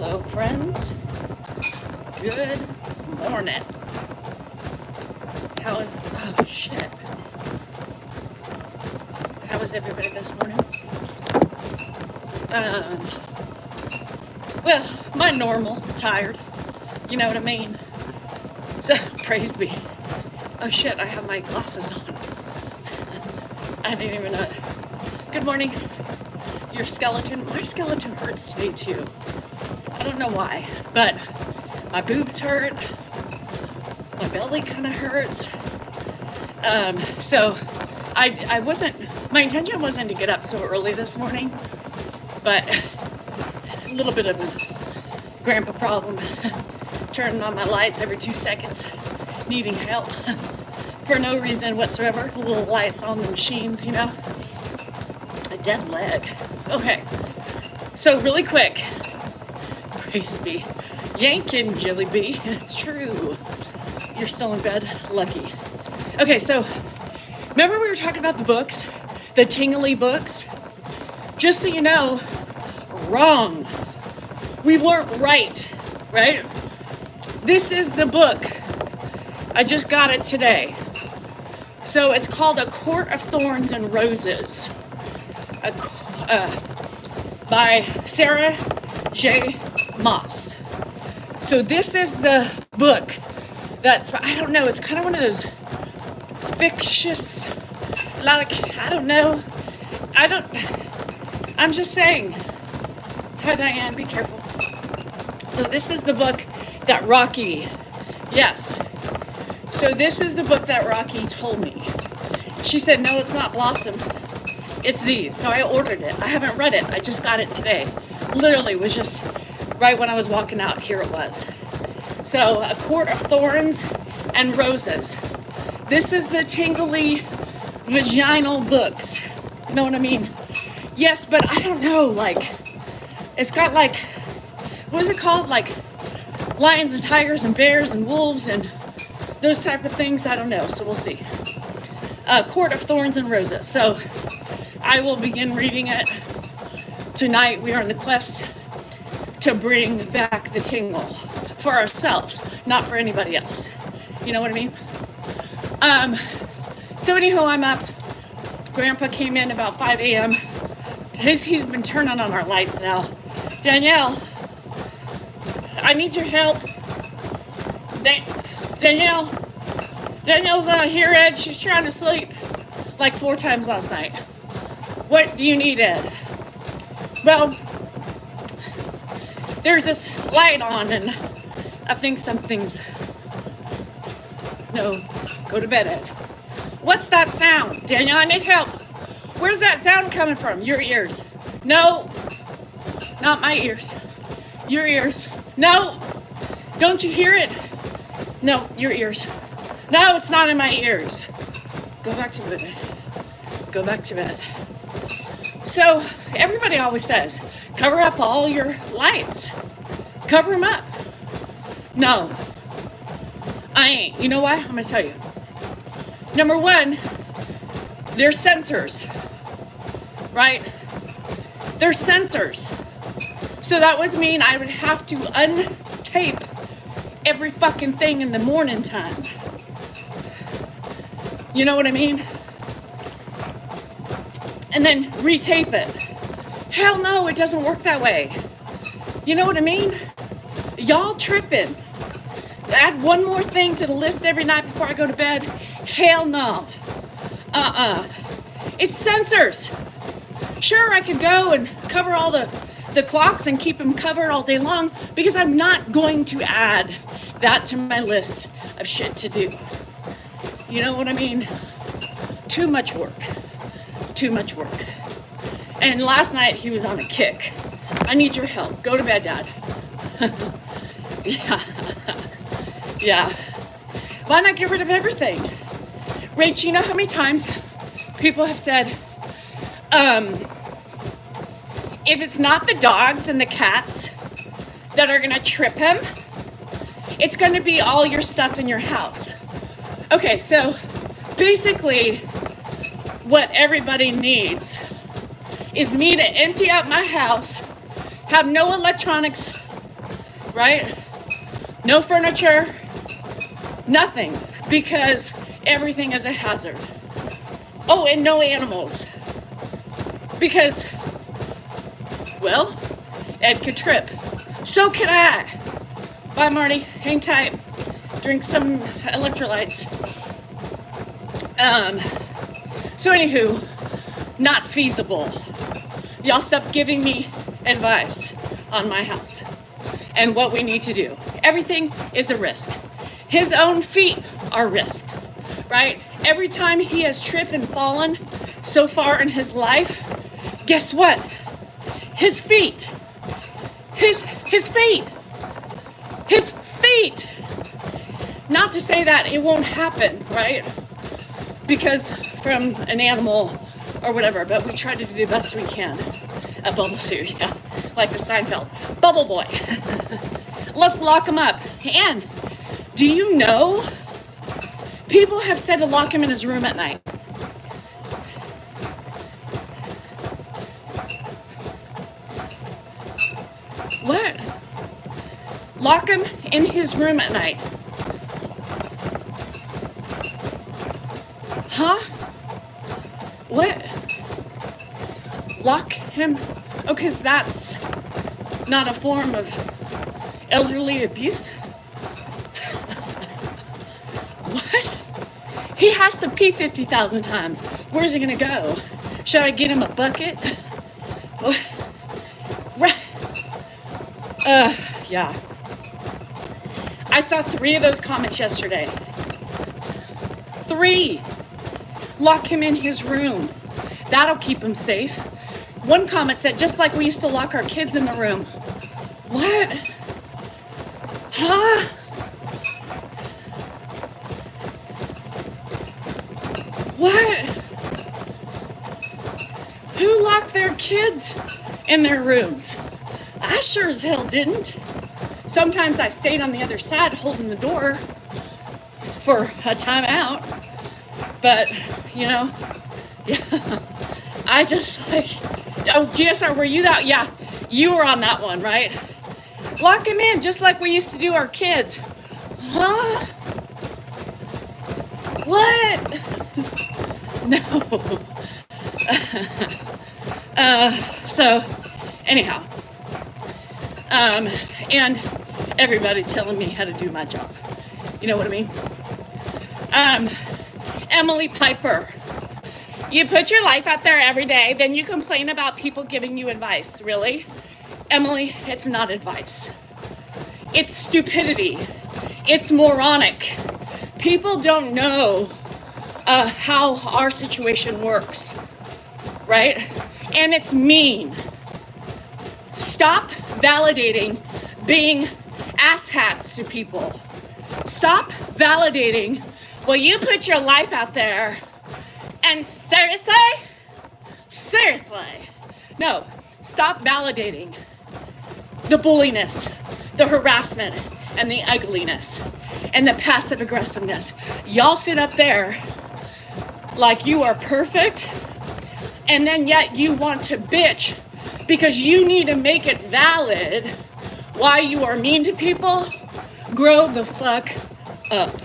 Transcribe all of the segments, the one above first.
Hello, friends. Good morning. Oh shit. How is everybody this morning? Well, my normal, tired. You know what I mean? So, praise be. Oh shit, I have my glasses on. I didn't even know. Good morning. Your skeleton, my skeleton hurts today too. I don't know why, but my boobs hurt. My belly kind of hurts. So I wasn't, my intention wasn't to get up so early this morning, but a little bit of a grandpa problem. Turning on my lights every 2 seconds, needing help for no reason whatsoever. Little lights on the machines, you know. A dead leg. Okay, so really quick. Praise be. Yankin' Jilly Bee. It's true. You're still in bed? Lucky. Okay, so remember we were talking about the books? The tingly books? Just so you know, wrong. We weren't right? This is the book. I just got it today. So it's called A Court of Thorns and Roses. By Sarah J. Maas. So this is the book that's, I don't know, it's kind of one of those fictitious, like, I don't know. I'm just saying. Hi, Diane, be careful. So this is the book that Rocky, yes. So this is the book that Rocky told me. She said, no, it's not Blossom. It's these. So I ordered it. I haven't read it. I just got it today. Literally was just right when I was walking out. Here it was. So A Court of Thorns and Roses. This is the tingly vaginal books. You know what I mean? Yes, but I don't know. Like, it's got like, what is it called? Like lions and tigers and bears and wolves and those type of things. I don't know. So we'll see. Court of Thorns and Roses. So I will begin reading it tonight. We are in the quest to bring back the tingle for ourselves, not for anybody else. You know what I mean? So anyhow, I'm up. Grandpa came in about 5 a.m. He's been turning on our lights now. Danielle, I need your help. Danielle's not here, Ed. She's trying to sleep like 4 times last night. What do you need, Ed? Well, there's this light on and I think something's... No, go to bed, Ed. What's that sound? Danielle, I need help. Where's that sound coming from? Your ears. No, not my ears. Your ears. No, don't you hear it? No, your ears. No, it's not in my ears. Go back to bed. Go back to bed. So everybody always says, cover up all your lights. Cover them up. No, I ain't. You know why? I'm going to tell you. Number one, they're sensors, right? They're sensors. So that would mean I would have to untape every fucking thing in the morning time. You know what I mean? And then retape it. Hell no, it doesn't work that way. You know what I mean? Y'all tripping. Add one more thing to the list every night before I go to bed. Hell no. It's sensors. Sure, I could go and cover all the clocks and keep them covered all day long because I'm not going to add that to my list of shit to do. You know what I mean? Too much work. Too much work. And last night he was on a kick. I need your help. Go to bed, Dad. Yeah. Why not get rid of everything? Rach, you know how many times people have said, if it's not the dogs and the cats that are gonna trip him, it's gonna be all your stuff in your house. Okay, so basically what everybody needs is me to empty out my house, have no electronics right? No furniture, nothing, because everything is a hazard. Oh, and no animals, because, well, Ed could trip. So could I. Bye, Marty. Hang tight. Drink some electrolytes. So anywho, not feasible. Y'all stop giving me advice on my house and what we need to do. Everything is a risk. His own feet are risks, right? Every time he has tripped and fallen so far in his life, guess what? His feet. His feet. His feet. Not to say that it won't happen, right? Because from an animal or whatever, but we try to do the best we can. A bubble suit, yeah, like the Seinfeld. Bubble boy. Let's lock him up. And do you know, people have said to lock him in his room at night. What? Lock him in his room at night. Huh? What? Lock him? Oh, because that's not a form of elderly abuse? What? He has to pee 50,000 times. Where's he gonna go? Should I get him a bucket? Yeah. I saw 3 of those comments yesterday. 3. Lock him in his room. That'll keep him safe. One comment said, just like we used to lock our kids in the room. What? Huh? What? Who locked their kids in their rooms? I sure as hell didn't. Sometimes I stayed on the other side holding the door for a timeout. But, you know, yeah, I just like, oh, GSR, were you that? Yeah, you were on that one, right? Lock him in just like we used to do our kids. Huh? What? No. So, anyhow, and everybody telling me how to do my job. You know what I mean? Emily Piper. You put your life out there every day, then you complain about people giving you advice. Really? Emily, it's not advice. It's stupidity. It's moronic. People don't know how our situation works, right? And it's mean. Stop validating being asshats to people. Stop validating, well, you put your life out there, and seriously? No, stop validating the bulliness, the harassment, and the ugliness, and the passive aggressiveness. Y'all sit up there like you are perfect, and then yet you want to bitch because you need to make it valid why you are mean to people. Grow the fuck up.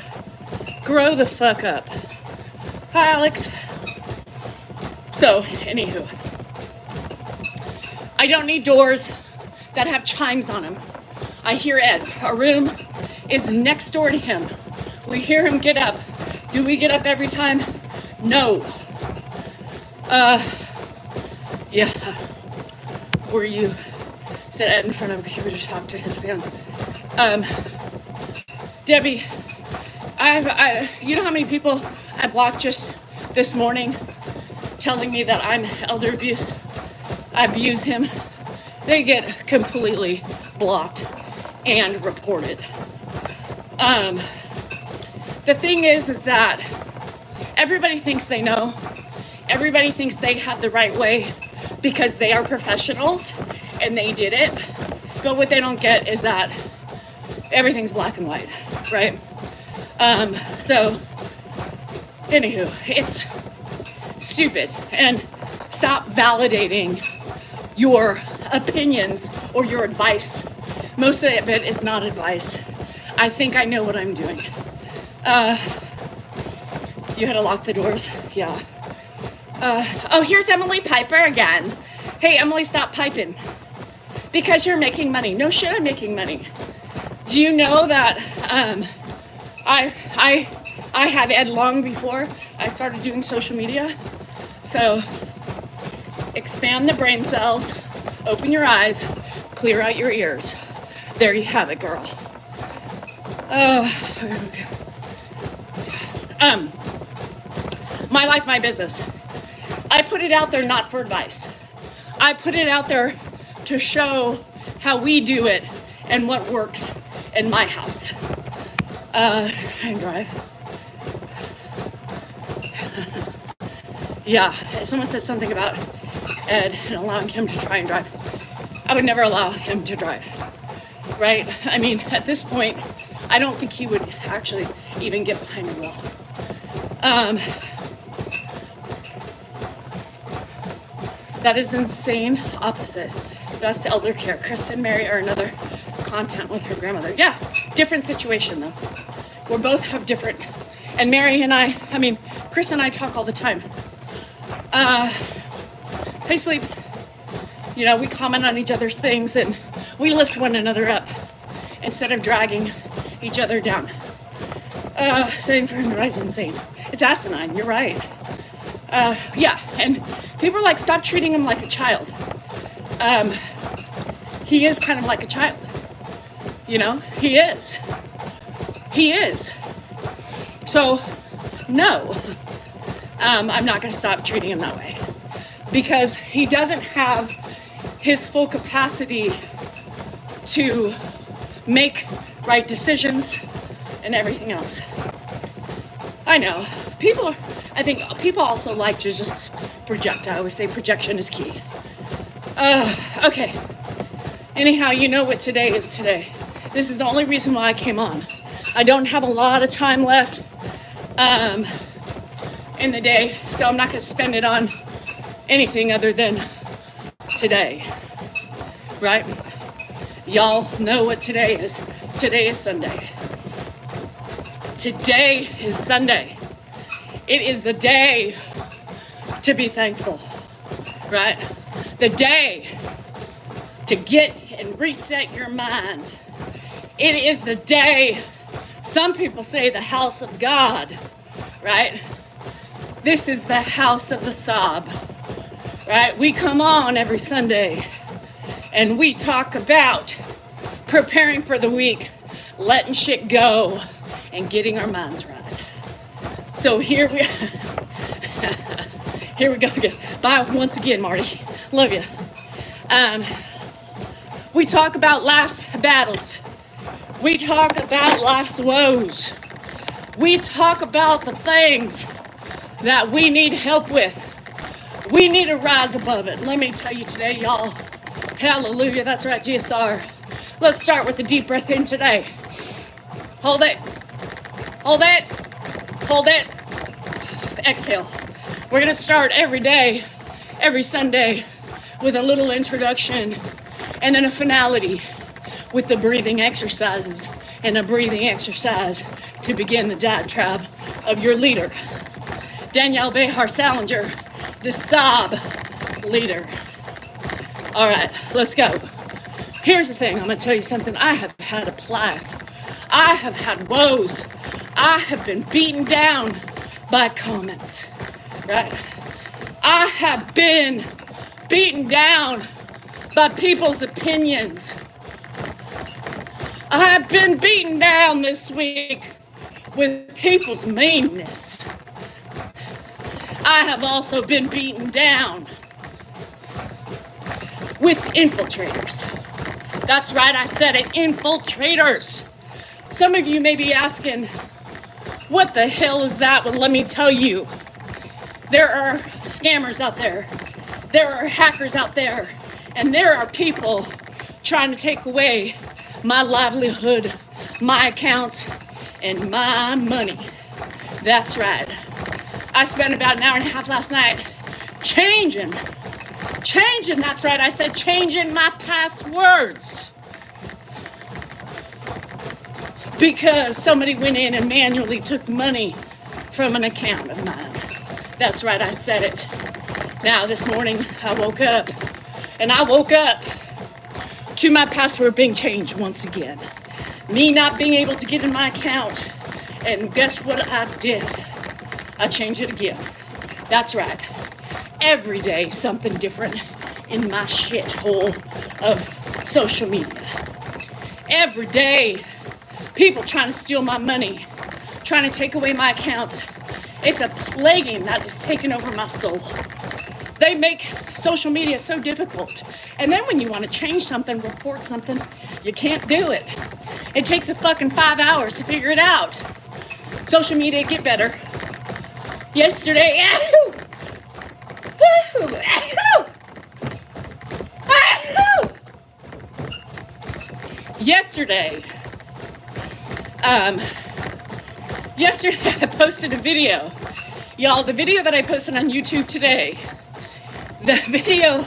Grow the fuck up. Hi, Alex. So, anywho, I don't need doors that have chimes on them. I hear Ed. Our room is next door to him. We hear him get up. Do we get up every time? No. Yeah. Were you sit Ed in front of a computer to talk to his fans? Debbie, you know how many people I blocked just this morning telling me that I'm elder abuse? I abuse him. They get completely blocked and reported. The thing is that everybody thinks they know. Everybody thinks they have the right way because they are professionals and they did it. But what they don't get is that everything's black and white, right? So, anywho, it's stupid. And stop validating your opinions or your advice Most of it is not advice. I think I know what I'm doing. You had to lock the doors? Yeah. Oh, here's Emily Piper again. Hey, Emily, stop piping. Because you're making money. No shit, I'm making money. Do you know that I had Ed long before I started doing social media? So expand the brain cells, open your eyes, clear out your ears. There you have it, girl. Okay. My life, my business. I put it out there not for advice. I put it out there to show how we do it and what works in my house. And drive. Yeah, someone said something about Ed and allowing him to try and drive. I would never allow him to drive, right? I mean, at this point, I don't think he would actually even get behind the wheel. That is insane. Opposite. Best elder care. Chris and Mary are another content with her grandmother. Yeah, different situation though. We both have different, and Mary and I mean, Chris and I talk all the time. Hey, Sleeps. You know, we comment on each other's things and we lift one another up instead of dragging each other down. Same for him, rise insane. It's asinine, you're right. Yeah, and people are like, stop treating him like a child. He is kind of like a child. You know, he is. He is. So, no, I'm not going to stop treating him that way because he doesn't have his full capacity to make right decisions and everything else. I know. I think people also like to just project. I always say projection is key. Okay. Anyhow, you know what today is today. This is the only reason why I came on. I don't have a lot of time left in the day, so I'm not going to spend it on anything other than today, right? Y'all know what today is. Today is Sunday. Today is Sunday. It is the day to be thankful, right? The day to get and reset your mind. It is the day, some people say the house of God, right? This is the house of the sob, right? We come on every Sunday and we talk about preparing for the week, letting shit go and getting our minds right. So here we go again. Bye once again, Marty. Love you. We talk about life's battles. We talk about life's woes. We talk about the things that we need help with. We need to rise above it. Let me tell you today, y'all. Hallelujah. That's right, GSR. Let's start with a deep breath in today. Hold it. Hold it. Hold it. Exhale. We're going to start every day, every Sunday, with a little introduction and then a finality with the breathing exercises and a breathing exercise to begin the diatribe of your leader. Danielle Salinger, the sob leader. All right, let's go. Here's the thing, I'm going to tell you something. I have had a plight. I have had woes. I have been beaten down by comments, right? I have been beaten down by people's opinions. I have been beaten down this week with people's meanness. I have also been beaten down with infiltrators. That's right, I said it, infiltrators. Some of you may be asking, what the hell is that? Well, let me tell you, there are scammers out there. There are hackers out there. And there are people trying to take away my livelihood, my accounts, and my money. That's right. I spent about an hour and a half last night changing, that's right, I said changing my passwords. because somebody went in and manually took money from an account of mine. That's right, I said it. Now, this morning, I woke up to my password being changed once again. Me not being able to get in my account. And guess what I did? I changed it again. That's right. Every day, something different in my shithole of social media. Every day, people trying to steal my money, trying to take away my accounts. It's a plaguing that is taking over my soul. They make social media so difficult. And then when you want to change something, report something, you can't do it. It takes a fucking 5 hours to figure it out. Social media, get better. Yesterday, yesterday I posted a video. Y'all, the video that I posted on YouTube today, the video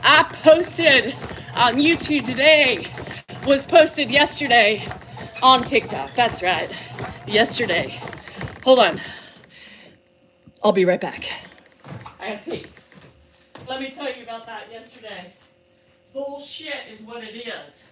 I posted on YouTube today was posted yesterday on TikTok. That's right, yesterday. Hold on. I'll be right back. I gotta pee. Let me tell you about that yesterday. Bullshit is what it is.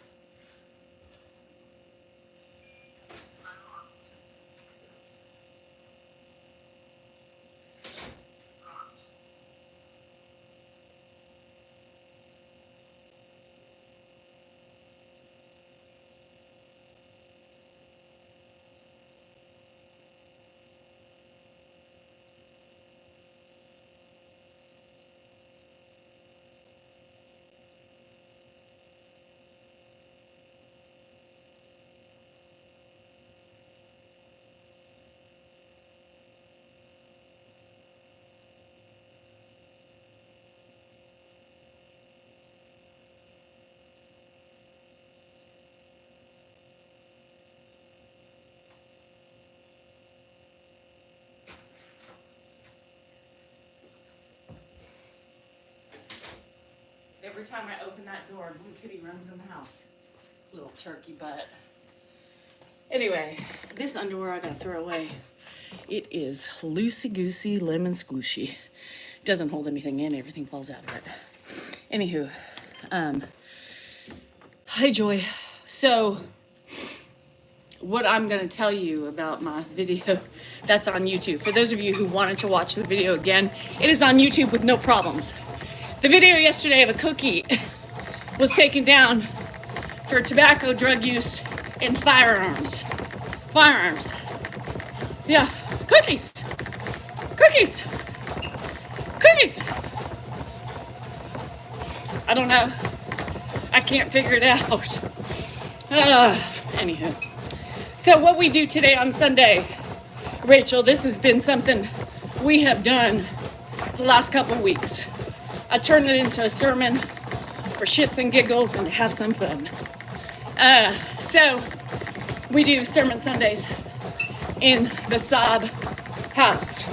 Every time I open that door, Blue Kitty runs in the house. Little turkey butt. Anyway, this underwear I gotta throw away. It is loosey-goosey, lemon squishy. It doesn't hold anything in, everything falls out of it. Anywho, hi Joy. So, what I'm gonna tell you about my video that's on YouTube. For those of you who wanted to watch the video again, it is on YouTube with no problems. The video yesterday of a cookie was taken down for tobacco, drug use, and firearms. Firearms. Yeah, cookies. Cookies. Cookies. I don't know. I can't figure it out. Anywho. So what we do today on Sunday, Rachel, this has been something we have done the last couple of weeks. I turned it into a sermon for shits and giggles and to have some fun. So we do sermon Sundays in the Sob house,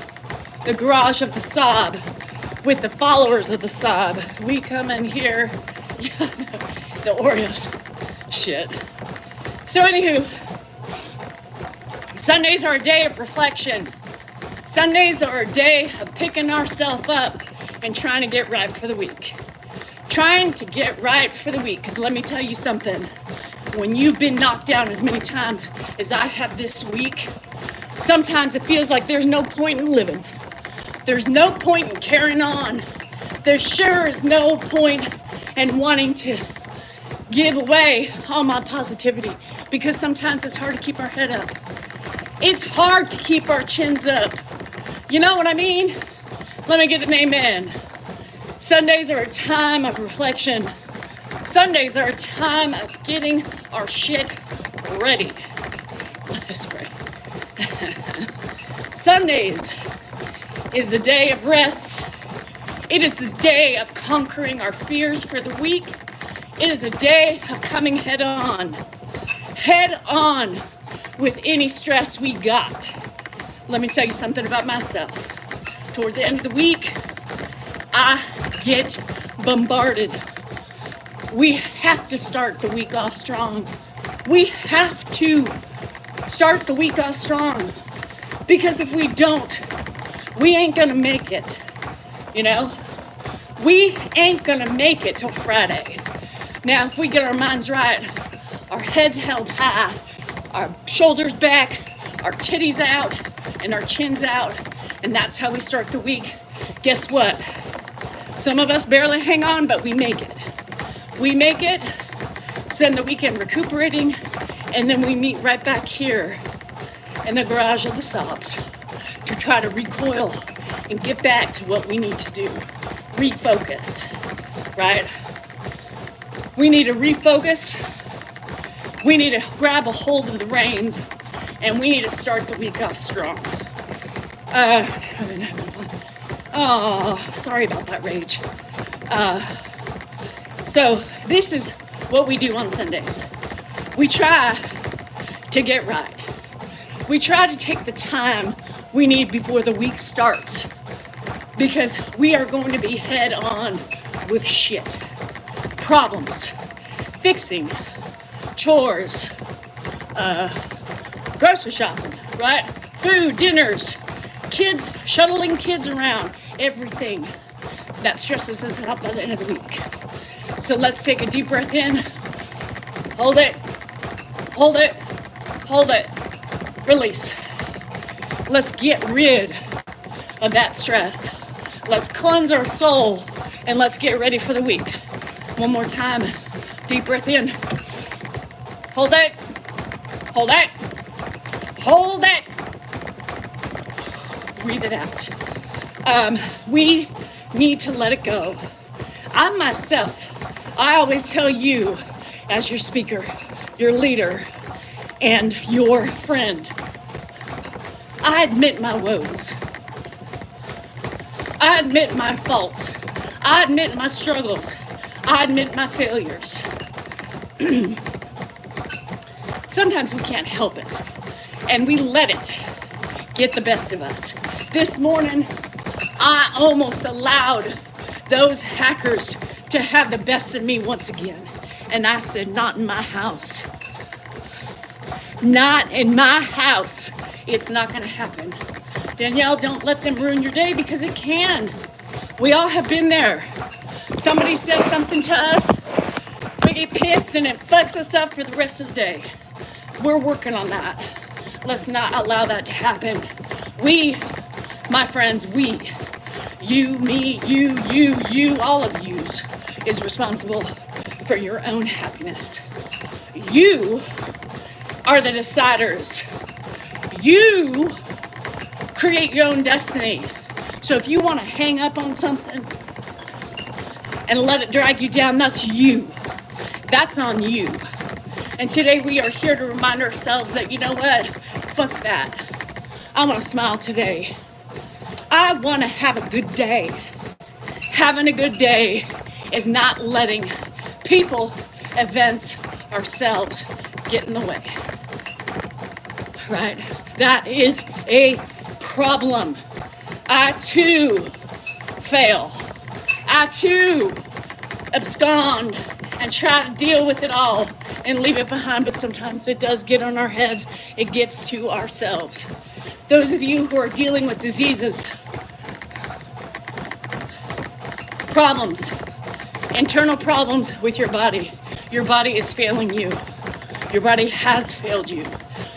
the garage of the Sob, with the followers of the Sob. We come in here, the Oreos, shit. So anywho, Sundays are a day of reflection. Sundays are a day of picking ourselves up and trying to get right for the week. Trying to get right for the week, because let me tell you something. When you've been knocked down as many times as I have this week, sometimes it feels like there's no point in living. There's no point in carrying on. There sure is no point in wanting to give away all my positivity, because sometimes it's hard to keep our head up. It's hard to keep our chins up. You know what I mean? Let me get an amen. Sundays are a time of reflection. Sundays are a time of getting our shit ready. Let's pray. Sundays is the day of rest. It is the day of conquering our fears for the week. It is a day of coming head on with any stress we got. Let me tell you something about myself. Towards the end of the week, I get bombarded. We have to start the week off strong. We have to Start the week off strong. Because if we don't, we ain't gonna make it, you know? We ain't gonna make it till Friday. Now, if we get our minds right, our heads held high, our shoulders back, our titties out, and our chins out, and that's how we start the week, guess what? Some of us barely hang on, but we make it. We make it, spend the weekend recuperating, and then we meet right back here in the garage of the sobs to try to recoil and get back to what we need to do. Refocus, right? We need to refocus. We need to grab a hold of the reins, and we need to start the week off strong. Oh, sorry about that rage. So this is what we do on Sundays. We try to get right. We try to take the time we need before the week starts, because we are going to be head on with shit. Problems, fixing, chores, grocery shopping, right? Food, dinners, kids, shuttling kids around, everything that stresses us out by the end of the week. So let's take a deep breath in, hold it, hold it, hold it, release. Let's get rid of that stress. Let's cleanse our soul, and let's get ready for the week. One more time, deep breath in, hold it, hold it, hold it, breathe it out. We need to let it go. I always tell you, as your speaker, your leader, and your friend, I admit my woes. I admit my faults. I admit my struggles. I admit my failures. Sometimes we can't help it, and we let it get the best of us. This morning, I almost allowed those hackers to have the best of me once again. And I said, not in my house. Not in my house. It's not gonna happen. Danielle, don't let them ruin your day, because it can. We all have been there. Somebody says something to us, we get pissed and it fucks us up for the rest of the day. We're working on that. Let's not allow that to happen. We, my friends, we, you, me, you, all of yous is responsible for your own happiness. You are the deciders. You create your own destiny. So if you want to hang up on something and let it drag you down, that's you. That's on you. And today we are here to remind ourselves that, you know what? Fuck that. I want to smile today. I want to have a good day. Having a good day is not letting people, events, ourselves get in the way. Right? That is a problem. I too fail. I too abscond and try to deal with it all and leave it behind, but sometimes it does get on our heads. It gets to ourselves. Those of you who are dealing with diseases, problems, internal problems with your body is failing you. Your body has failed you.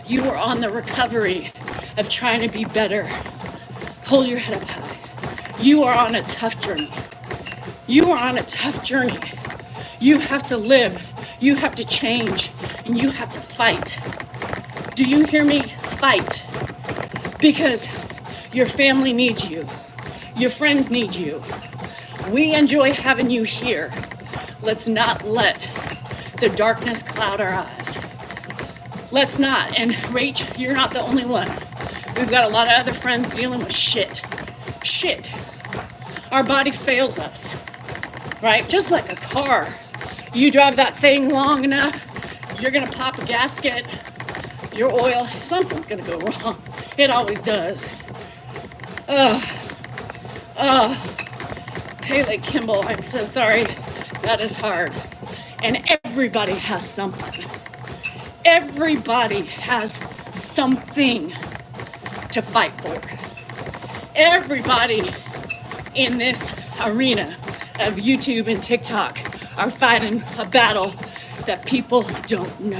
You are on the recovery of trying to be better. Hold your head up high. You are on a tough journey. You are on a tough journey. You have to live. You have to change. And you have to fight. Do you hear me? Fight. Because your family needs you. Your friends need you. We enjoy having you here. Let's not let the darkness cloud our eyes. Let's not. And Rach, you're not the only one. We've got a lot of other friends dealing with shit. Shit. Our body fails us, right? Just like a car. You drive that thing long enough, you're gonna pop a gasket, your oil, something's gonna go wrong. It always does. Haley Kimball, I'm so sorry. That is hard. And everybody has something. Everybody has something to fight for. Everybody in this arena of YouTube and TikTok are fighting a battle that people don't know.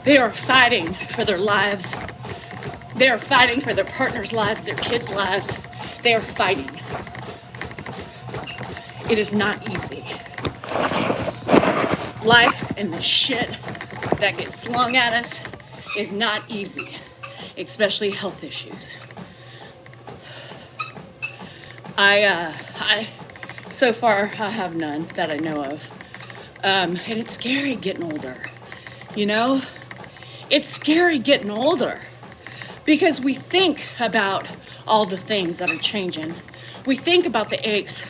They are fighting for their lives. They are fighting for their partners' lives, their kids' lives. They are fighting. It is not easy. Life and the shit that gets slung at us is not easy, especially health issues. So far, I have none that I know of. And it's scary getting older. You know, it's scary getting older because we think about all the things that are changing. We think about the aches,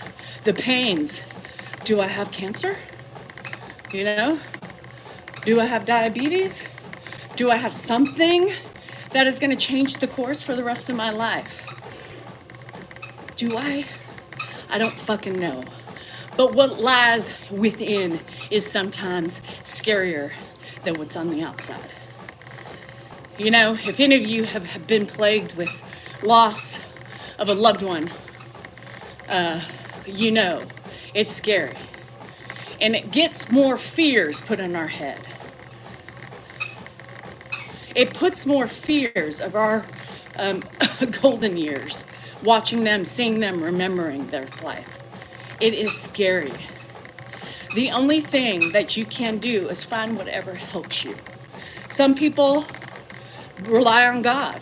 the pains. Do I have cancer? You know, do I have diabetes? Do I have something that is going to change the course for the rest of my life? Do I? I don't fucking know. But what lies within is sometimes scarier than what's on the outside. You know, if any of you have been plagued with loss of a loved one, you know, it's scary. And it gets more fears put in our head. It puts more fears of our golden years, watching them, seeing them, remembering their life. It is scary. The only thing that you can do is find whatever helps you. Some people rely on God,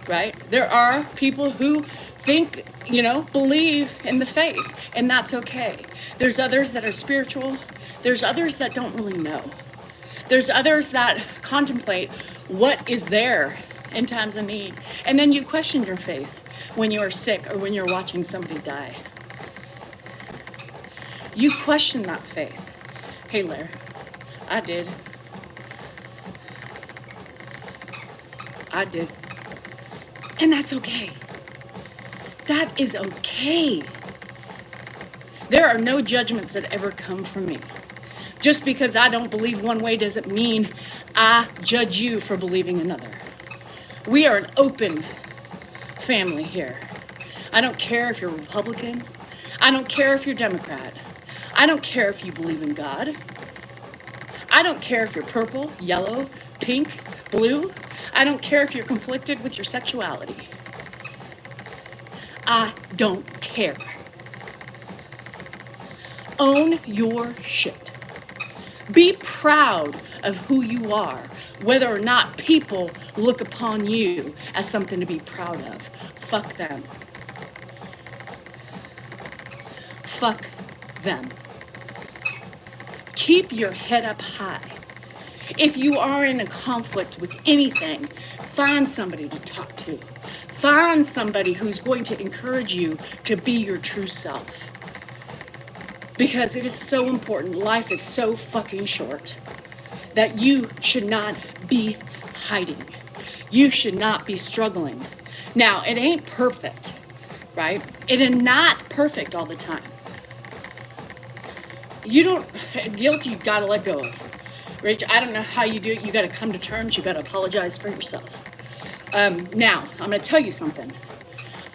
right? There are people who think, you know, believe in the faith, and that's okay. There's others that are spiritual. There's others that don't really know. There's others that contemplate what is there in times of need. And then you question your faith when you are sick or when you're watching somebody die. You question that faith. Hey, Lair, I did. And that's okay. That is okay. There are no judgments that ever come from me. Just because I don't believe one way doesn't mean I judge you for believing another. We are an open family here. I don't care if you're Republican. I don't care if you're Democrat. I don't care if you believe in God. I don't care if you're purple, yellow, pink, blue. I don't care if you're conflicted with your sexuality. I don't care. Own your shit. Be proud of who you are, whether or not people look upon you as something to be proud of. Fuck them. Fuck them. Keep your head up high. If you are in a conflict with anything, find somebody to talk to. Find somebody who's going to encourage you to be your true self. Because it is so important. Life is so fucking short that you should not be hiding. You should not be struggling. Now, it ain't perfect, right? It is not perfect all the time. Guilt you gotta let go of. Rach, I don't know how you do it. You gotta come to terms. You gotta apologize for yourself. Now, I'm gonna tell you something.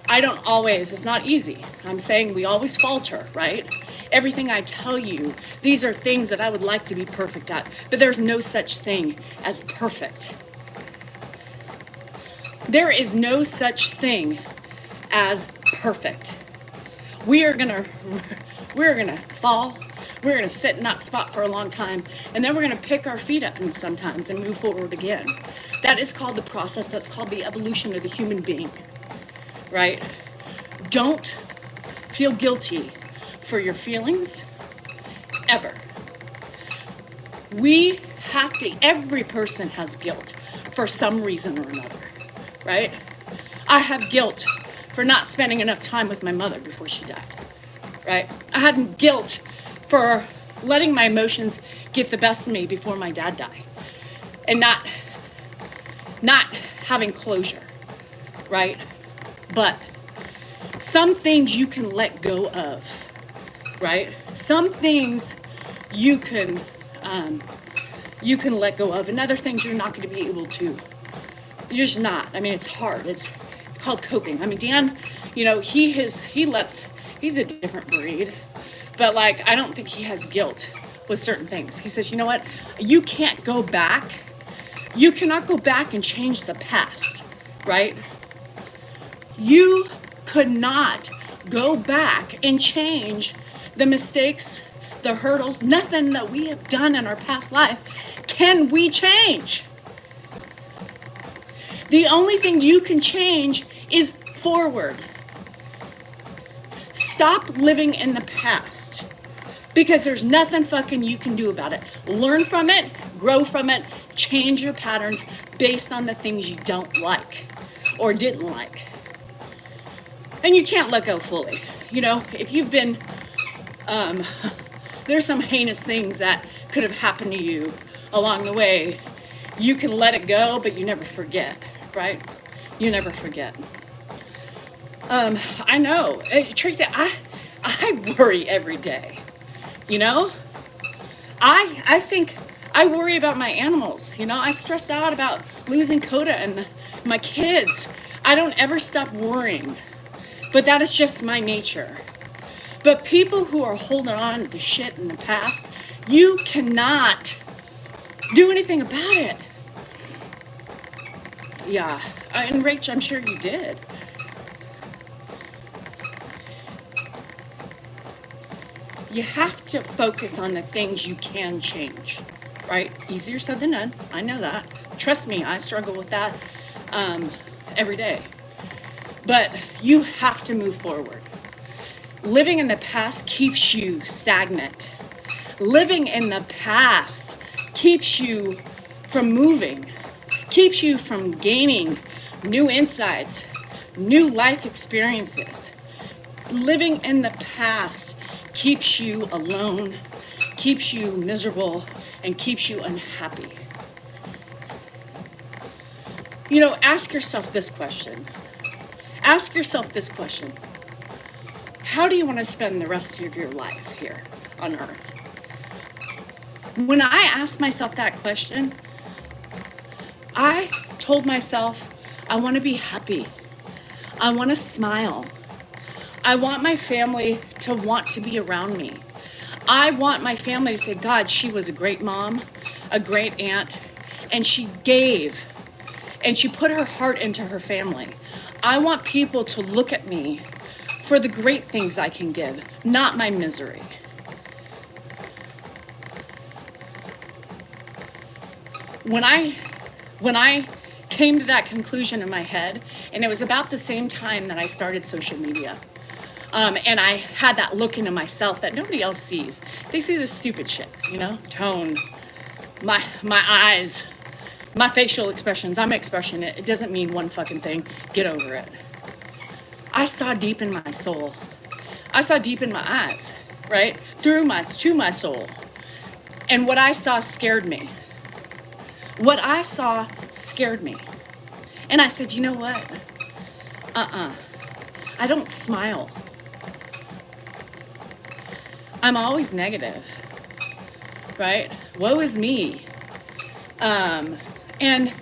It's not easy. I'm saying we always falter, right? Everything I tell you, these are things that I would like to be perfect at, but there's no such thing as perfect. There is no such thing as perfect. We're gonna fall. We're gonna sit in that spot for a long time, and then we're gonna pick our feet up and sometimes and move forward again. That is called the process. That's called the evolution of the human being, right? Don't feel guilty for your feelings, ever. Every person has guilt for some reason or another, right? I have guilt for not spending enough time with my mother before she died, right? I had guilt for letting my emotions get the best of me before my dad died and not having closure, right? But some things you can let go of, right? Some things you can you can let go of, and other things you're not going to be able to. You're just not. I mean, it's hard. It's called coping. I mean, Dan, he's a different breed, but like, I don't think he has guilt with certain things. He says, you know what? You can't go back. You cannot go back and change the past, right? You could not go back and change the mistakes, the hurdles, nothing that we have done in our past life can we change. The only thing you can change is forward. Stop living in the past because there's nothing fucking you can do about it. Learn from it, grow from it, change your patterns based on the things you don't like or didn't like. And you can't let go fully. If you've been, there's some heinous things that could have happened to you along the way. You can let it go, but you never forget, right? You never forget. I know, Tracy, I worry every day, I think I worry about my animals, I stressed out about losing Coda and my kids. I don't ever stop worrying, but that is just my nature. But people who are holding on to the shit in the past, you cannot do anything about it. Yeah, and Rach, I'm sure you did. You have to focus on the things you can change, right? Easier said than done. I know that. Trust me, I struggle with that every day. But you have to move forward. Living in the past keeps you stagnant. Living in the past keeps you from moving, keeps you from gaining new insights, new life experiences. Living in the past keeps you alone, keeps you miserable, and keeps you unhappy. Ask yourself this question. Ask yourself this question. How do you want to spend the rest of your life here on earth? When I asked myself that question, I told myself, I want to be happy. I want to smile. I want my family to want to be around me. I want my family to say, God, she was a great mom, a great aunt, and she gave, and she put her heart into her family. I want people to look at me for the great things I can give, not my misery. When I came to that conclusion in my head, and it was about the same time that I started social media, and I had that look into myself that nobody else sees. They see this stupid shit, tone, my eyes, my facial expressions. I'm expression. It doesn't mean one fucking thing. Get over it. I saw deep in my soul. I saw deep in my eyes, right? To my soul. And what I saw scared me. What I saw scared me. And I said, you know what? I don't smile. I'm always negative, right? Woe is me. And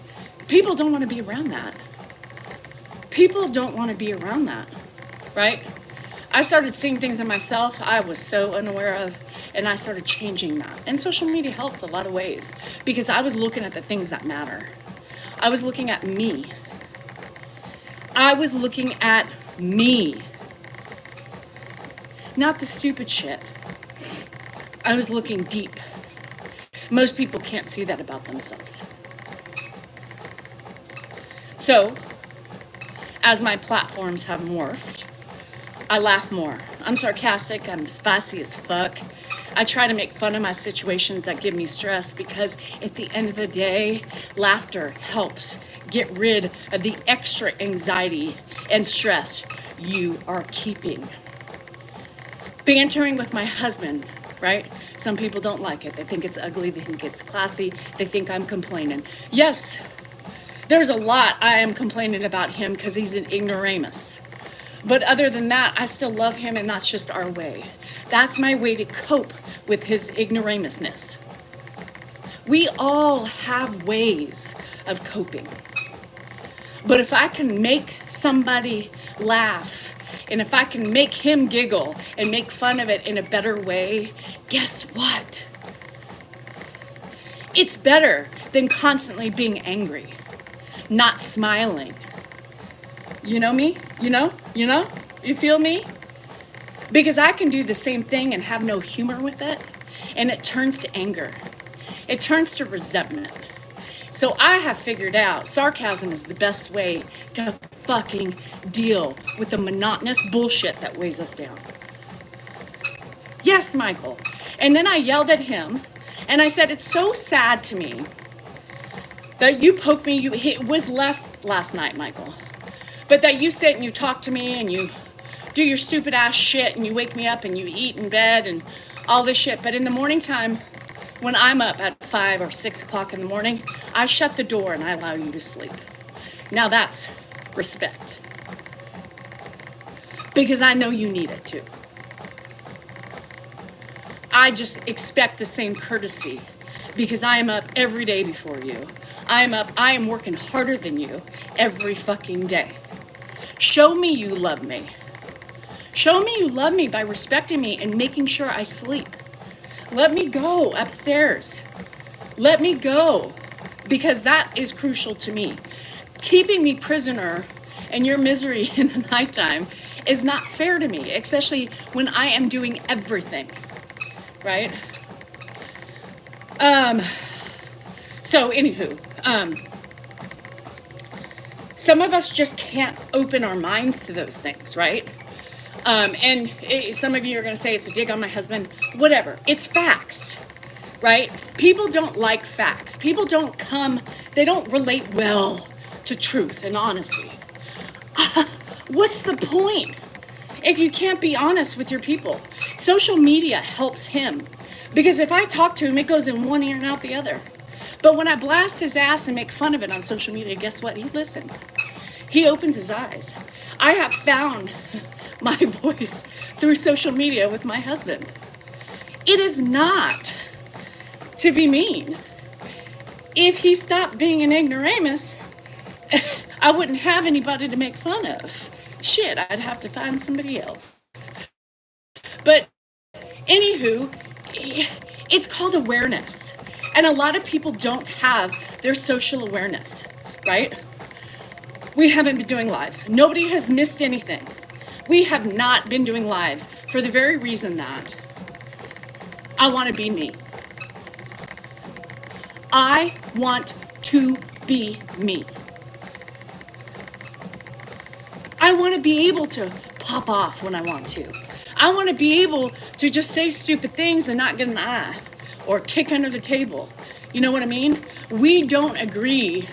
people don't want to be around that. People don't want to be around that, right? I started seeing things in myself I was so unaware of, and I started changing that. And social media helped a lot of ways because I was looking at the things that matter. I was looking at me. I was looking at me. Not the stupid shit. I was looking deep. Most people can't see that about themselves. So, as my platforms have morphed, I laugh more. I'm sarcastic, I'm spicy as fuck. I try to make fun of my situations that give me stress because at the end of the day, laughter helps get rid of the extra anxiety and stress you are keeping. Bantering with my husband, right? Some people don't like it. They think it's ugly, they think it's classy, they think I'm complaining. Yes, there's a lot I am complaining about him because he's an ignoramus. But other than that, I still love him, and that's just our way. That's my way to cope with his ignoramusness. We all have ways of coping. But if I can make somebody laugh, and if I can make him giggle and make fun of it in a better way, guess what? It's better than constantly being angry, not smiling. You know me? You know? You feel me? Because I can do the same thing and have no humor with it, and it turns to anger. It turns to resentment. So I have figured out sarcasm is the best way to fucking deal with the monotonous bullshit that weighs us down. Yes, Michael. And then I yelled at him, and I said, it's so sad to me that you poke me. It was less last night, Michael. But that you sit and you talk to me and you do your stupid ass shit and you wake me up and you eat in bed and all this shit. But in the morning time, when I'm up at 5 or 6 o'clock in the morning, I shut the door and I allow you to sleep. Now that's respect. Because I know you need it too. I just expect the same courtesy because I am up every day before you. I am working harder than you every fucking day. Show me you love me. Show me you love me by respecting me and making sure I sleep. Let me go upstairs. Let me go, because that is crucial to me. Keeping me prisoner in your misery in the nighttime is not fair to me, especially when I am doing everything, right? So anywho, some of us just can't open our minds to those things, right? Some of you are going to say it's a dig on my husband. Whatever. It's facts, right? People don't like facts. People they don't relate well to truth and honesty. What's the point if you can't be honest with your people? Social media helps him because if I talk to him, it goes in one ear and out the other. But when I blast his ass and make fun of it on social media, guess what? He listens. He opens his eyes. I have found my voice through social media with my husband. It is not to be mean. If he stopped being an ignoramus, I wouldn't have anybody to make fun of. Shit, I'd have to find somebody else. But anywho, it's called awareness. And a lot of people don't have their social awareness, right? We haven't been doing lives. Nobody has missed anything. We have not been doing lives for the very reason that I want to be me. I want to be me. I want to be able to pop off when I want to. I want to be able to just say stupid things and not get an eye or kick under the table. You know what I mean? We don't agree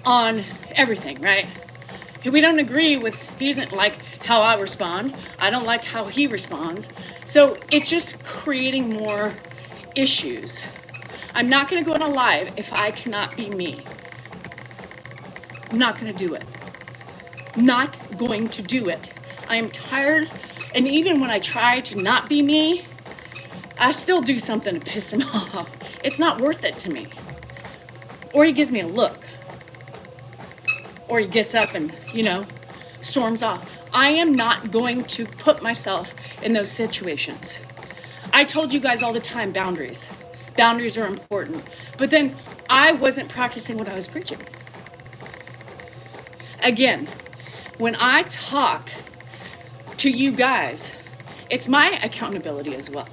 on everything, right? We don't agree with, he doesn't like how I respond. I don't like how he responds. So it's just creating more issues. I'm not going to go on a live if I cannot be me. I'm not going to do it. Not going to do it. I am tired. And even when I try to not be me, I still do something to piss him off. It's not worth it to me. Or he gives me a look. Or he gets up and, storms off. I am not going to put myself in those situations. I told you guys all the time, boundaries. Boundaries are important. But then I wasn't practicing what I was preaching. Again, when I talk to you guys, it's my accountability as well,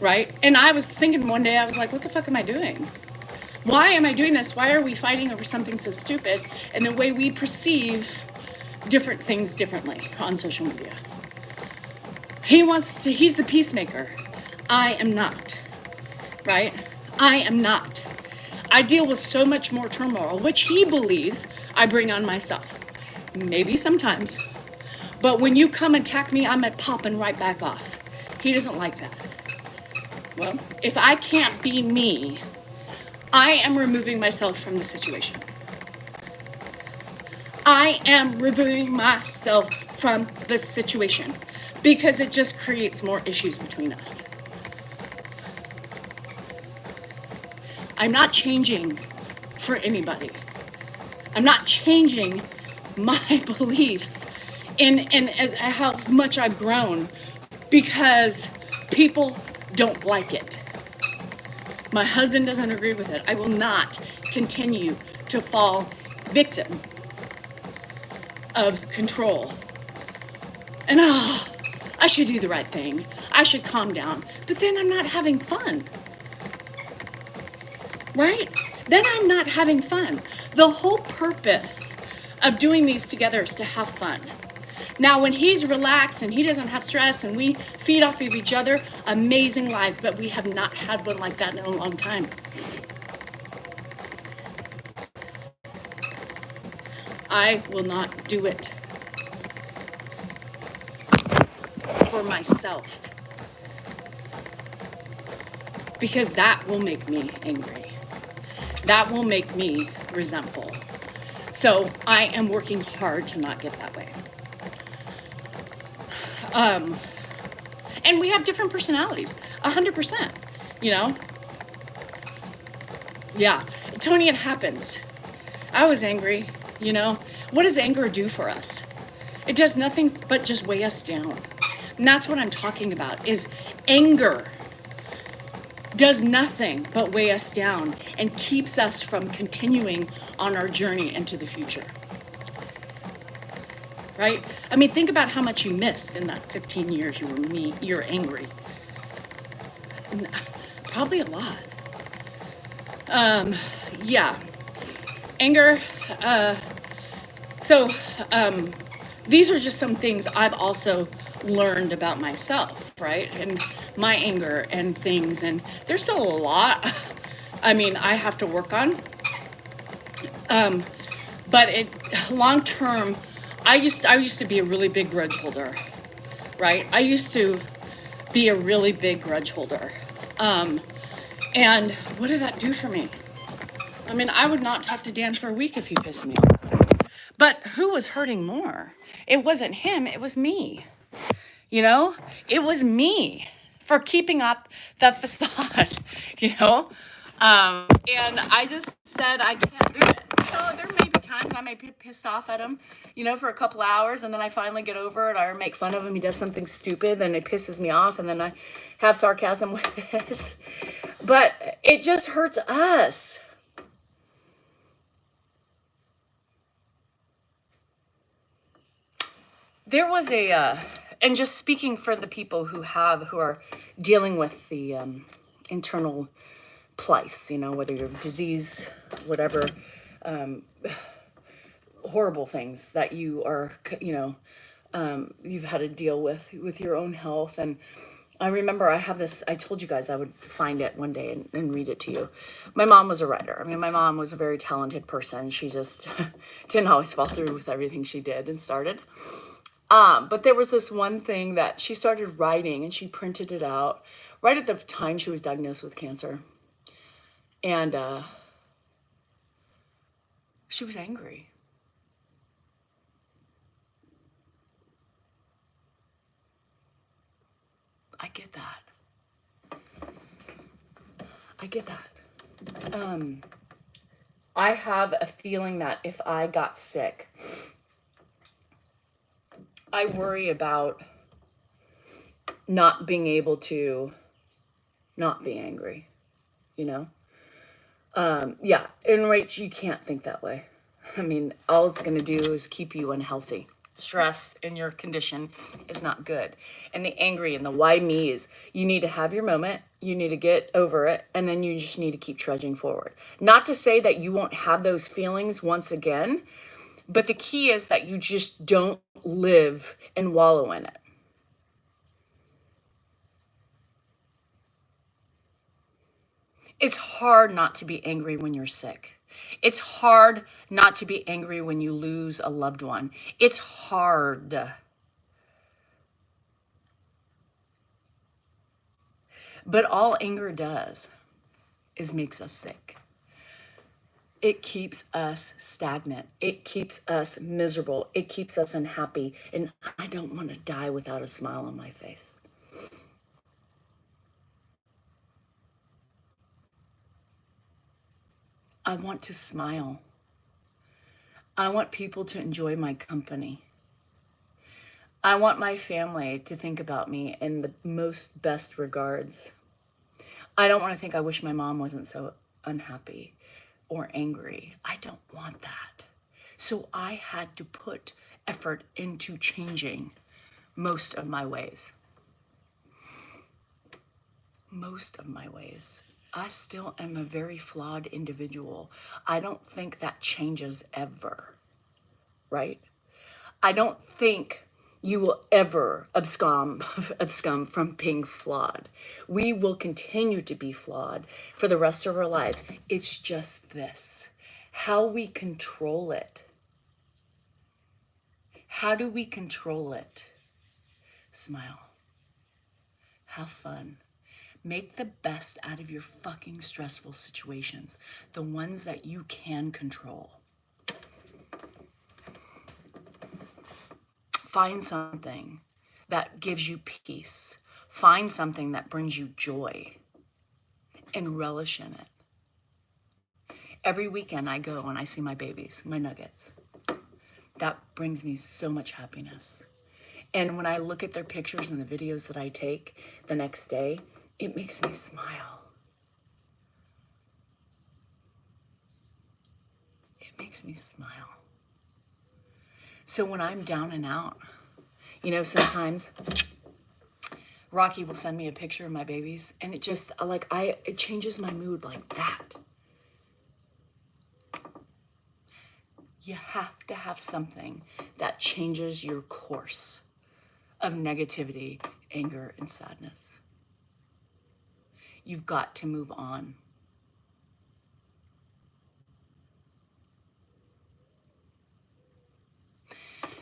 right? And I was thinking one day, I was like, what the fuck am I doing? Why am I doing this? Why are we fighting over something so stupid and the way we perceive different things differently on social media? He's the peacemaker. I am not, right? I am not. I deal with so much more turmoil, which he believes I bring on myself. Maybe sometimes. But when you come attack me, I'm popping right back off. He doesn't like that. Well, if I can't be me, I am removing myself from the situation. I am removing myself from the situation because it just creates more issues between us. I'm not changing for anybody. I'm not changing my beliefs in as how much I've grown because people don't like it. My husband doesn't agree with it. I will not continue to fall victim of control. And I should do the right thing. I should calm down. But then I'm not having fun. Right? Then I'm not having fun. The whole purpose of doing these together is to have fun. Now, when he's relaxed and he doesn't have stress and we feed off of each other, amazing lives, but we have not had one like that in a long time. I will not do it for myself because that will make me angry. That will make me resentful. So I am working hard to not get that way. And we have different personalities, 100%, you know? Yeah, Tony, it happens. I was angry, you know? What does anger do for us? It does nothing but just weigh us down. And that's what I'm talking about, is anger does nothing but weigh us down and keeps us from continuing on our journey into the future. Right? I mean, think about how much you missed in that 15 years you're angry. Probably a lot. Yeah. Anger. So these are just some things I've also learned about myself, right? And my anger and things. And there's still a lot, I mean, I have to work on. But it long term, I used to be a really big grudge holder, right? I used to be a really big grudge holder. And what did that do for me? I mean, I would not talk to Dan for a week if he pissed me off. But who was hurting more? It wasn't him, it was me. You know, it was me for keeping up the facade, you know? And I just said, I can't do it. So there may be times I may be pissed off at him, you know, for a couple hours, and then I finally get over it, or make fun of him. He does something stupid, then it pisses me off, and then I have sarcasm with it. But it just hurts us. There was and just speaking for the people who are dealing with the internal plights, you know, whether you're disease, whatever, horrible things that you are, you know, you've had to deal with your own health. And I remember I told you guys I would find it one day and read it to you. My mom was a writer. I mean, my mom was a very talented person. She just didn't always follow through with everything she did and started. But there was this one thing that she started writing, and she printed it out right at the time she was diagnosed with cancer. And she was angry. I get that. I get that. I have a feeling that if I got sick, I worry about not being able to not be angry, you know? Yeah, and Rach, you can't think that way. I mean, all it's going to do is keep you unhealthy. Stress in your condition is not good. And the angry and the why me is you need to have your moment, you need to get over it, and then you just need to keep trudging forward. Not to say that you won't have those feelings once again, but the key is that you just don't live and wallow in it. It's hard not to be angry when you're sick. It's hard not to be angry when you lose a loved one. It's hard. But all anger does is makes us sick. It keeps us stagnant. It keeps us miserable. It keeps us unhappy. And I don't want to die without a smile on my face. I want to smile. I want people to enjoy my company. I want my family to think about me in the most best regards. I don't want to think I wish my mom wasn't so unhappy or angry. I don't want that. So I had to put effort into changing most of my ways. Most of my ways. I still am a very flawed individual. I don't think that changes ever, right? I don't think you will ever abscom from being flawed. We will continue to be flawed for the rest of our lives. It's just this, how we control it. How do we control it? Smile. Have fun. Make the best out of your fucking stressful situations, the ones that you can control. Find something that gives you peace. Find something that brings you joy and relish in it. Every weekend I go and I see my babies, my nuggets. That brings me so much happiness. And when I look at their pictures and the videos that I take the next day, it makes me smile. It makes me smile. So when I'm down and out, you know, sometimes Rocky will send me a picture of my babies and it just it changes my mood like that. You have to have something that changes your course of negativity, anger, and sadness. You've got to move on.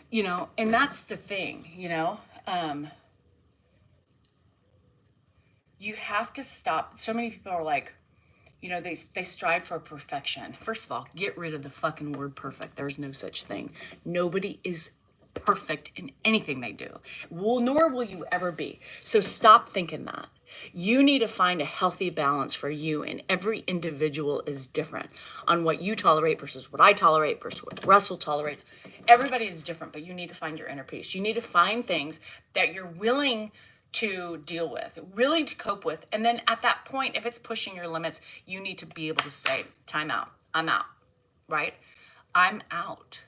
You know, and that's the thing, you know, you have to stop. So many people are like, you know, they strive for perfection. First of all, get rid of the fucking word perfect. There's no such thing. Nobody is perfect in anything they do. Well, nor will you ever be. So stop thinking that. You need to find a healthy balance for you, and every individual is different on what you tolerate versus what I tolerate versus what Russell tolerates. Everybody is different, but you need to find your inner peace. You need to find things that you're willing to deal with, willing to cope with. And then at that point, if it's pushing your limits, you need to be able to say, time out, I'm out, right? I'm out.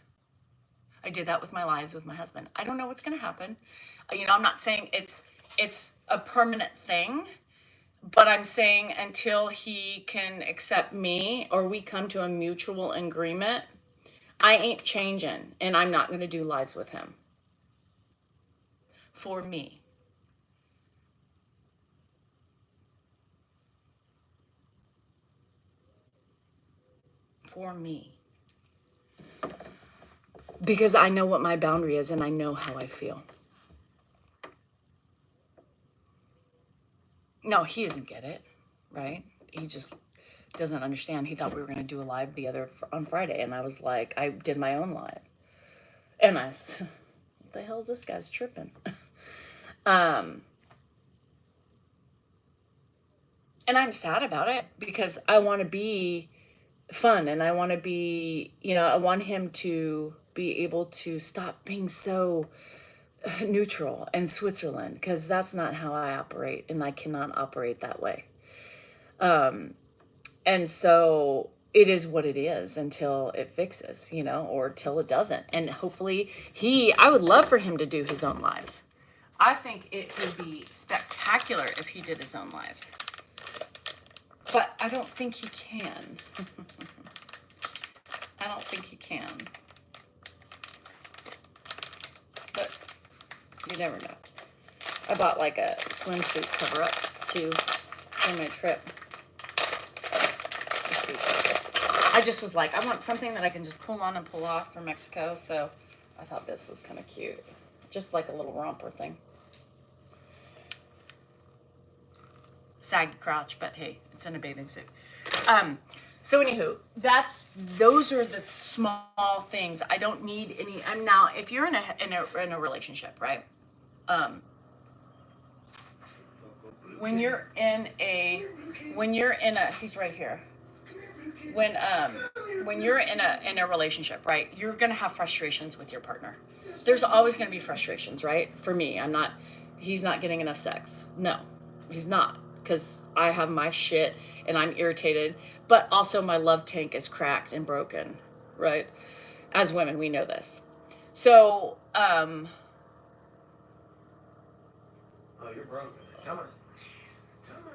I did that with my lives with my husband. I don't know what's going to happen. You know, I'm not saying it's a permanent thing, but I'm saying until he can accept me or we come to a mutual agreement, I ain't changing and I'm not going to do lives with him. For me. For me. Because I know what my boundary is and I know how I feel. No, he doesn't get it, right? He just doesn't understand. He thought we were going to do a live on Friday, and I was like, I did my own live. And I said, what the hell is this guy's tripping? And I'm sad about it because I want to be fun and I want to be, you know, I want him to be able to stop being so neutral in Switzerland because that's not how I operate and I cannot operate that way. And so it is what it is until it fixes, you know, or till it doesn't. And hopefully I would love for him to do his own lives. I think it would be spectacular if he did his own lives. But I don't think he can. I don't think he can. But you never know. I bought like a swimsuit cover up too for my trip. Let's see. I just was like, I want something that I can just pull on and pull off for Mexico. So I thought this was kind of cute. Just like a little romper thing. Saggy crotch, but hey, it's in a bathing suit. So anywho, those are the small things. I don't need any. I'm now. If you're in a relationship, right? When you're in a, he's right here. when you're in a relationship, right? You're gonna have frustrations with your partner. There's always gonna be frustrations, right? For me, he's not getting enough sex. No, he's not, because I have my shit and I'm irritated, but also my love tank is cracked and broken, right? As women, we know this. So, Oh, you're broken. Come on. Come on.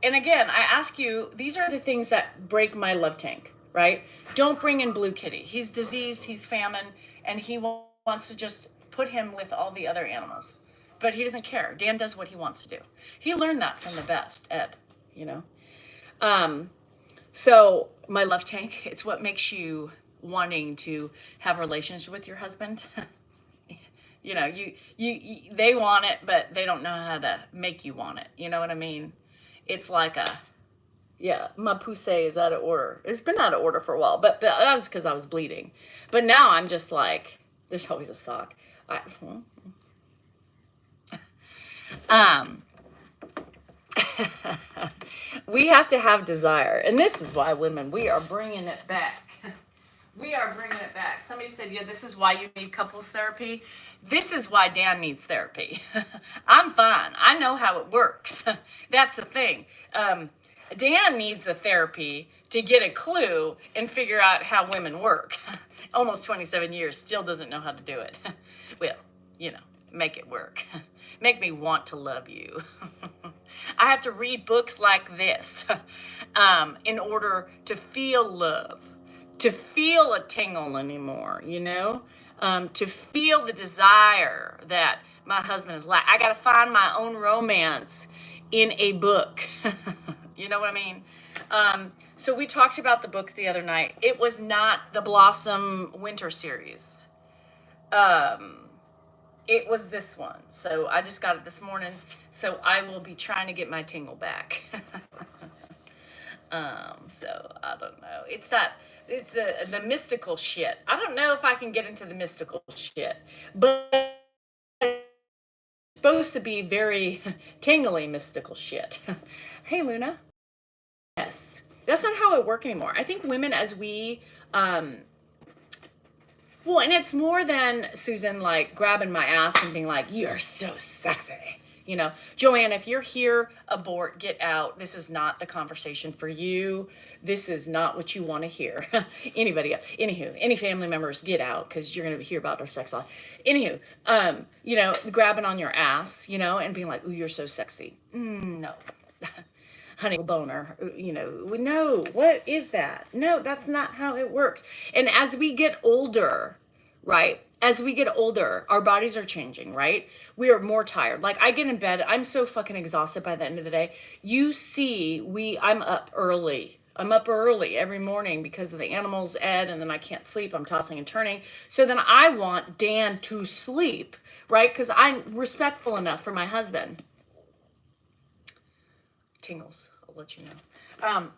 and again, I ask you, these are the things that break my love tank, right? Don't bring in Blue Kitty. He's diseased, he's famine, and he wants to just put him with all the other animals. But he doesn't care. Dan does what he wants to do. He learned that from the best, Ed, you know? So my love tank, it's what makes you wanting to have relations with your husband. You know, they want it, but they don't know how to make you want it. You know what I mean? It's like yeah, my poussey is out of order. It's been out of order for a while, but that was because I was bleeding. But now I'm just like, there's always a sock. Um, we have to have desire, and this is why women, we are bringing it back. We are bringing it back. Somebody said, yeah, this is why you need couples therapy. This is why Dan needs therapy. I'm fine. I know how it works. That's the thing. Dan needs the therapy to get a clue and figure out how women work. Almost 27 years, still doesn't know how to do it. Well, you know, make it work. Make me want to love you. I have to read books like this in order to feel love, to feel a tingle anymore, you know, to feel the desire that my husband is like. I got to find my own romance in a book. You know what I mean? So we talked about the book the other night. It was not the Blossom Winter series. It was this one. So I just got it this morning. So I will be trying to get my tingle back. So I don't know. It's the mystical shit. I don't know if I can get into the mystical shit, but it's supposed to be very tingly mystical shit. Hey, Luna. Yes. That's not how it works anymore. I think women, as we, well, and it's more than Susan like grabbing my ass and being like, "You're so sexy." You know, Joanne, if you're here, abort, get out. This is not the conversation for you. This is not what you want to hear. Anybody else? Anywho, any family members, get out, because you're going to hear about our sex life. Anywho, you know, grabbing on your ass, you know, and being like, "Ooh, you're so sexy." No. Honey boner, you know, no, what is that? No, that's not how it works. And as we get older, right? As we get older, our bodies are changing, right? We are more tired. Like I get in bed, I'm so fucking exhausted by the end of the day. You see, I'm up early. I'm up early every morning because of the animals, Ed, and then I can't sleep. I'm tossing and turning. So then I want Dan to sleep, right? Because I'm respectful enough for my husband. Tingles, I'll let you know.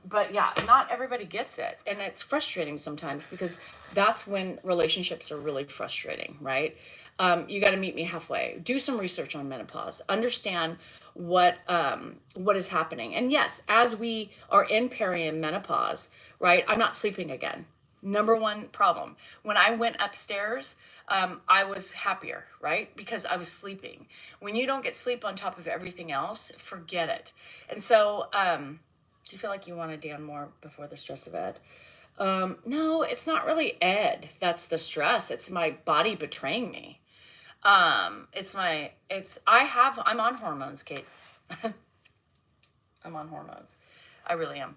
But yeah, not everybody gets it, and it's frustrating sometimes, because that's when relationships are really frustrating, right? You got to meet me halfway. Do some research on menopause. Understand what is happening. And yes, as we are in perimenopause, right? I'm not sleeping again. Number one problem. When I went upstairs, I was happier, right? Because I was sleeping. When you don't get sleep on top of everything else, forget it. And so, do you feel like you want to Dan more before the stress of Ed? No, it's not really Ed. That's the stress. It's my body betraying me. I'm on hormones, Kate. I'm on hormones. I really am.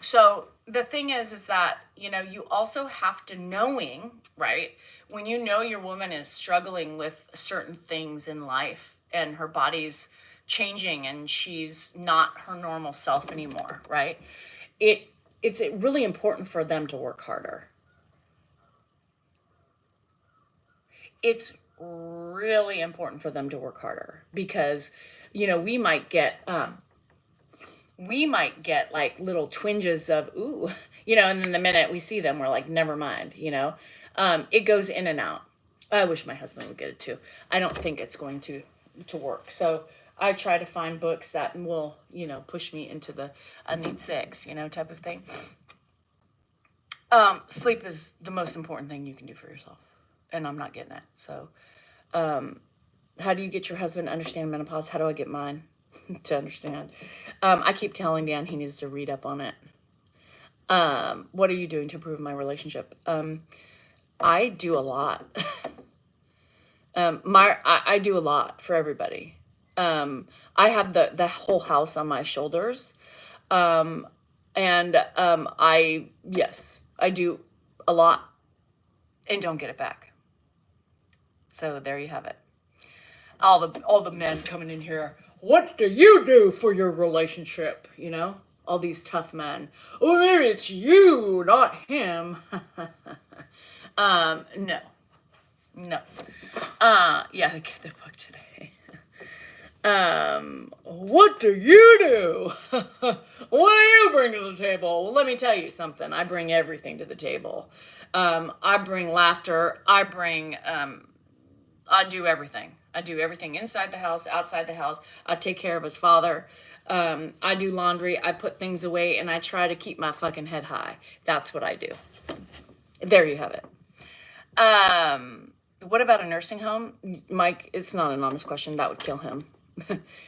So the thing is that, you know, you also have to knowing, right? When you know your woman is struggling with certain things in life and her body's changing and she's not her normal self anymore, right? It's really important for them to work harder. It's really important for them to work harder, because, you know, we might get like little twinges of ooh, you know, and then the minute we see them, we're like, never mind, you know. It goes in and out. I wish my husband would get it too. I don't think it's going to work. So I try to find books that will, push me into the I need sex, type of thing. Sleep is the most important thing you can do for yourself. And I'm not getting it. So, how do you get your husband to understand menopause? How do I get mine to understand? I keep telling Dan he needs to read up on it. What are you doing to improve my relationship? I do a lot. I do a lot for everybody. I have the whole house on my shoulders. And yes, I do a lot and don't get it back. So there you have it. All the men coming in here, what do you do for your relationship? All these tough men. Oh, maybe it's you, not him. No. Yeah, get the book today. What do you do? What do you bring to the table? Well, let me tell you something. I bring everything to the table. I bring laughter. I do everything. I do everything inside the house, outside the house. I take care of his father. I do laundry. I put things away, and I try to keep my fucking head high. That's what I do. There you have it. What about a nursing home? Mike, it's not an honest question. That would kill him.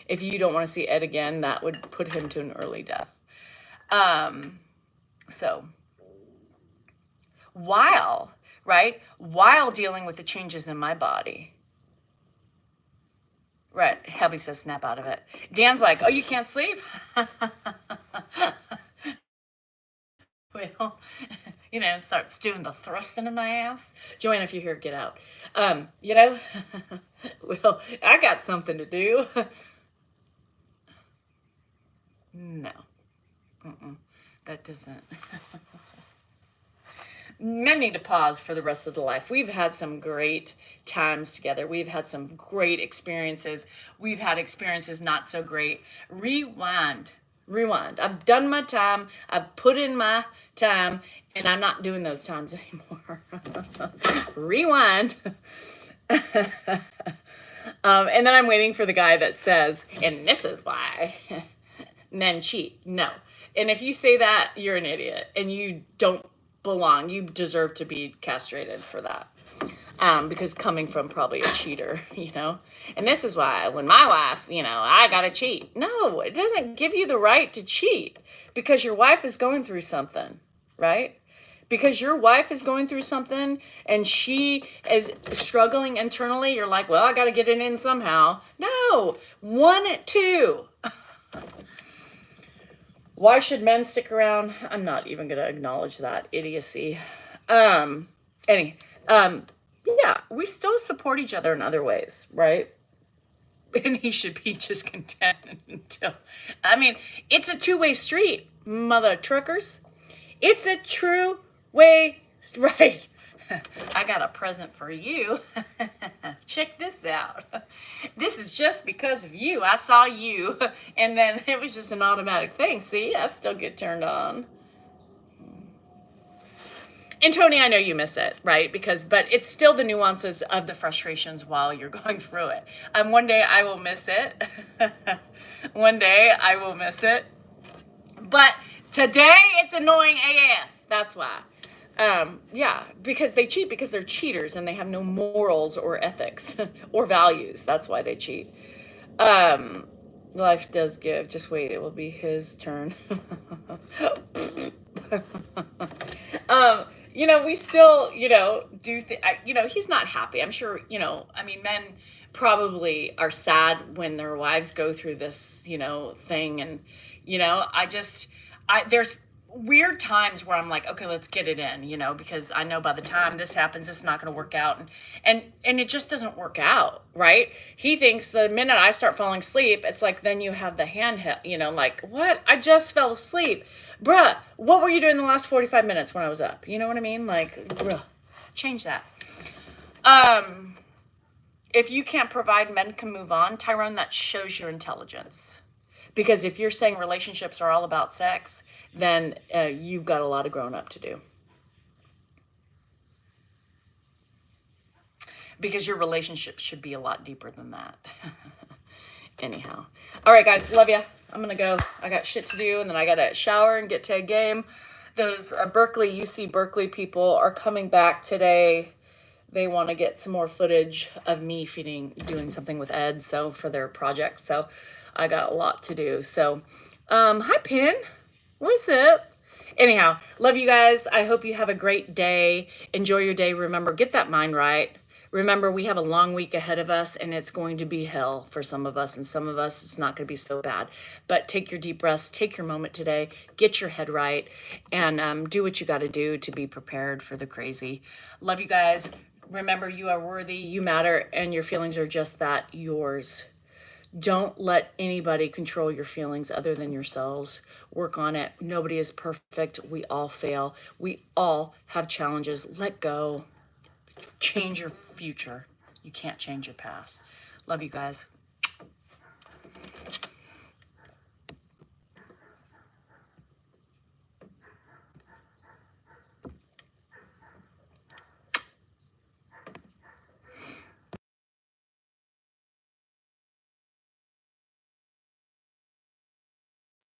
If you don't want to see Ed again, that would put him to an early death. So, while dealing with the changes in my body, right, Helby says snap out of it. Dan's like, oh, you can't sleep? Well, starts doing the thrusting in my ass. Joanna, if you're here, get out. Well, I got something to do. No. That doesn't. Men need to pause for the rest of the life. We've had some great times together. We've had some great experiences. We've had experiences not so great. Rewind. I've done my time. I've put in my time, and I'm not doing those times anymore. Rewind. And then I'm waiting for the guy that says, and this is why, and then cheat. No. And if you say that, you're an idiot, and you don't belong. You deserve to be castrated for that. Because coming from probably a cheater, And this is why when my wife, I gotta cheat. No, it doesn't give you the right to cheat because your wife is going through something, right? Because your wife is going through something and she is struggling internally, you're like, well, I gotta get it in somehow. No, 1, 2. Why should men stick around? I'm not even gonna acknowledge that idiocy. Yeah, we still support each other in other ways, right? And he should be just content until, it's a two-way street, mother truckers. It's a true way, right? I got a present for you. Check this out. This is just because of you. I saw you, and then it was just an automatic thing. See, I still get turned on. And Tony, I know you miss it, right? But it's still the nuances of the frustrations while you're going through it. And one day I will miss it. One day I will miss it. But today it's annoying AF. That's why. Yeah, because they cheat because they're cheaters and they have no morals or ethics or values. That's why they cheat. Life does give. Just wait, it will be his turn. We still, do he's not happy. I'm sure, men probably are sad when their wives go through this, thing. And, there's weird times where I'm like, okay, let's get it in, because I know by the time this happens, it's not going to work out. And it just doesn't work out, right? He thinks the minute I start falling asleep, it's like, then you have the hand held, like, what? I just fell asleep. Bruh, what were you doing the last 45 minutes when I was up? You know what I mean? Like, bruh, change that. If you can't provide, men can move on. Tyrone, that shows your intelligence. Because if you're saying relationships are all about sex, then you've got a lot of growing up to do. Because your relationship should be a lot deeper than that. Anyhow. All right, guys. Love ya. I'm going to go. I got shit to do, and then I got to shower and get to a game. Those UC Berkeley people are coming back today. They want to get some more footage of me doing something with Ed, so for their project. So I got a lot to do. So, hi, Pin. What's up? Anyhow, love you guys. I hope you have a great day. Enjoy your day. Remember, get that mind right. Remember, we have a long week ahead of us, and it's going to be hell for some of us, and some of us, it's not going to be so bad. But take your deep breaths, take your moment today, get your head right, and do what you got to do to be prepared for the crazy. Love you guys. Remember, you are worthy, you matter, and your feelings are just that, yours. Don't let anybody control your feelings other than yourselves. Work on it. Nobody is perfect. We all fail. We all have challenges. Let go. Change your future. You can't change your past. Love you guys.